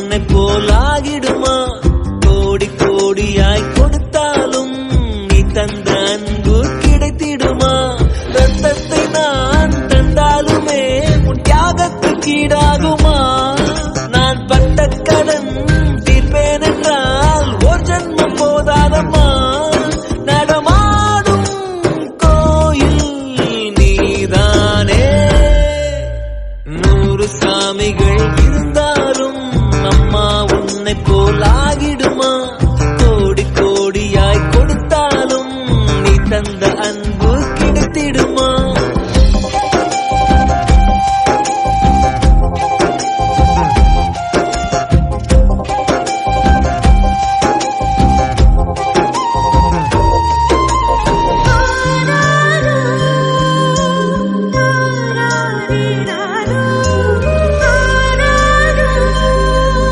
உன்னை போலாகிடுமா? கோடி கோடியாய் கொடுத்தாலும் நீ தந்த அன்பு கிடைத்திடுமா? ரத்தத்தை நான் தந்தாலுமே உன் தியாகத்துக்கு ஈடாகுமா? நான் பட்ட கடன் தீர்ப்பேன் என்றால் ஒரு ஜன்மம் போதாதம்மா. நடமாடும் கோயில் நீதானே. 100 சாமிகள் இருந்தாலும் அம்மா உன்னை போல